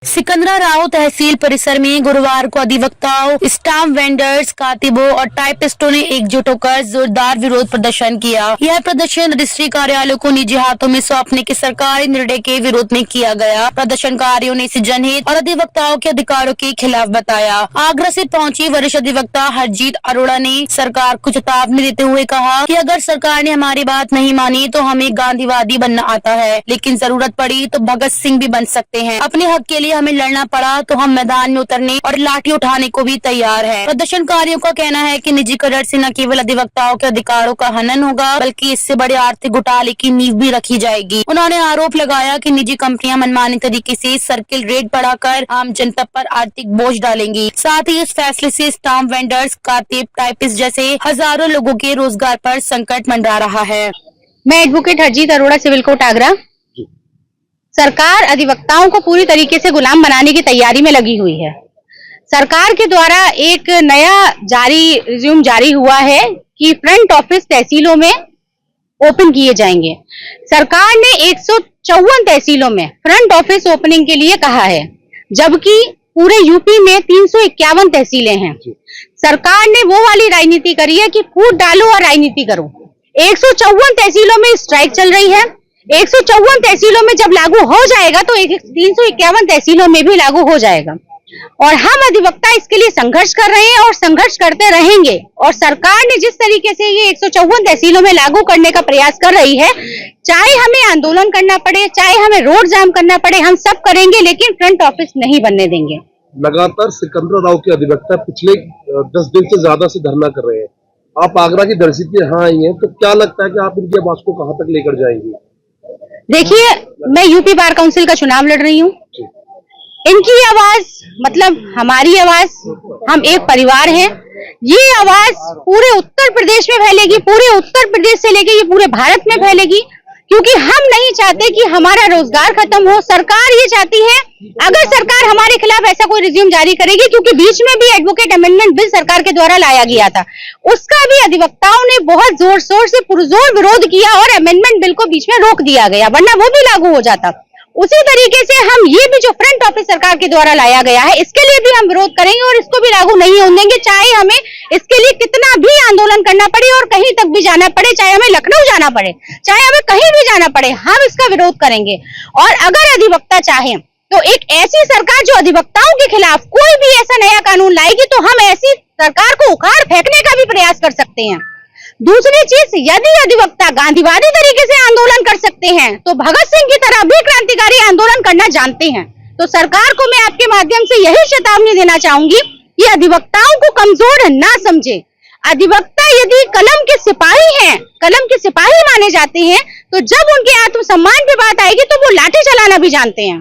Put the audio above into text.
सिकंदराराव तहसील परिसर में गुरुवार को अधिवक्ताओं, स्टाम्प वेंडर्स, कातिबों और टाइपिस्टों ने एकजुट होकर जोरदार विरोध प्रदर्शन किया। यह प्रदर्शन रजिस्ट्री कार्यालयों को निजी हाथों में सौंपने के सरकारी निर्णय के विरोध में किया गया। प्रदर्शनकारियों ने इसे जनहित और अधिवक्ताओं के अधिकारों के खिलाफ बताया। आगरा से पहुंची वरिष्ठ अधिवक्ता हरजीत अरोड़ा ने सरकार को चेतावनी देते हुए कहा कि अगर सरकार ने हमारी बात नहीं मानी तो हमें गांधीवादी बनना आता है, लेकिन जरूरत पड़ी तो भगत सिंह भी बन सकते हैं। अपने हक के लिए हमें लड़ना पड़ा तो हम मैदान में उतरने और लाठी उठाने को भी तैयार है। प्रदर्शनकारियों का कहना है कि निजीकरण से न केवल अधिवक्ताओं के अधिकारों का हनन होगा, बल्कि इससे बड़े आर्थिक घोटाले की नींव भी रखी जाएगी। उन्होंने आरोप लगाया कि निजी कंपनियां मनमानी तरीके से सर्किल रेट बढ़ाकर आम जनता पर आर्थिक बोझ डालेंगी। साथ ही इस फैसले से स्टाम्प वेंडर्स, कातिब, टाइपिस्ट जैसे हजारों लोगों के रोजगार पर संकट मंडरा रहा है। मैं advocate Harjeet Arora, civil court Agra. सरकार अधिवक्ताओं को पूरी तरीके से गुलाम बनाने की तैयारी में लगी हुई है। सरकार के द्वारा एक नया रिज्यूम जारी हुआ है कि फ्रंट ऑफिस तहसीलों में ओपन किए जाएंगे। सरकार ने 154 तहसीलों में फ्रंट ऑफिस ओपनिंग के लिए कहा है, जबकि पूरे यूपी में 351 तहसीलें हैं। सरकार ने वो वाली राजनीति करी है कि फूट डालो और राजनीति करो। 154 तहसीलों में स्ट्राइक चल रही है। 154 तहसीलों में जब लागू हो जाएगा तो 351 तहसीलों में भी लागू हो जाएगा। और हम अधिवक्ता इसके लिए संघर्ष कर रहे हैं और संघर्ष करते रहेंगे। और सरकार ने जिस तरीके से ये 154 तहसीलों में लागू करने का प्रयास कर रही है, चाहे हमें आंदोलन करना पड़े, चाहे हमें रोड जाम करना पड़े, हम सब करेंगे, लेकिन फ्रंट ऑफिस नहीं बनने देंगे। लगातार सिकंदराराव के अधिवक्ता पिछले 10 दिन से ज्यादा से धरना कर रहे हैं। आप आगरा की दरसी पे यहाँ आई हैं, तो क्या लगता है कि आप इनकी आवाज को कहाँ तक लेकर जाएंगी? देखिए, मैं यूपी बार काउंसिल का चुनाव लड़ रही हूँ। इनकी आवाज मतलब हमारी आवाज, हम एक परिवार हैं। ये आवाज पूरे उत्तर प्रदेश में फैलेगी, पूरे उत्तर प्रदेश से लेके ये पूरे भारत में फैलेगी, क्योंकि हम नहीं चाहते कि हमारा रोजगार खत्म हो। सरकार ये चाहती है, अगर सरकार हमारे खिलाफ ऐसा कोई रिज्यूम जारी करेगी, क्योंकि बीच में भी एडवोकेट अमेंडमेंट बिल सरकार के द्वारा लाया गया था, उसका भी अधिवक्ताओं ने बहुत जोर शोर से पुरजोर विरोध किया और अमेंडमेंट बिल को बीच में रोक दिया गया, वरना वो भी लागू हो जाता। उसी तरीके से हम ये भी जो फ्रंट ऑफिस सरकार के द्वारा लाया गया है, इसके लिए भी हम विरोध करेंगे और इसको भी लागू नहीं होने देंगे, चाहे हमें इसके लिए कितना भी आंदोलन करना पड़े और कहीं तक भी जाना पड़े, चाहे हमें लखनऊ जाना पड़े, चाहे हमें कहीं भी जाना पड़े, हम इसका विरोध करेंगे। और अगर अधिवक्ता चाहे तो एक ऐसी सरकार जो अधिवक्ताओं के खिलाफ कोई भी ऐसा नया कानून लाएगी, तो हम ऐसी सरकार को उखाड़ फेंकने का भी प्रयास कर सकते हैं। दूसरी चीज, यदि अधिवक्ता गांधीवादी तरीके से आंदोलन कर सकते हैं, तो भगत सिंह की तरह भी क्रांतिकारी आंदोलन करना जानते हैं। तो सरकार को मैं आपके माध्यम से यही चेतावनी देना चाहूंगी कि अधिवक्ताओं को कमजोर ना समझे। अधिवक्ता यदि कलम के सिपाही हैं, कलम के सिपाही माने जाते हैं, तो जब उनके आत्मसम्मान की बात आएगी तो वो लाठी चलाना भी जानते हैं।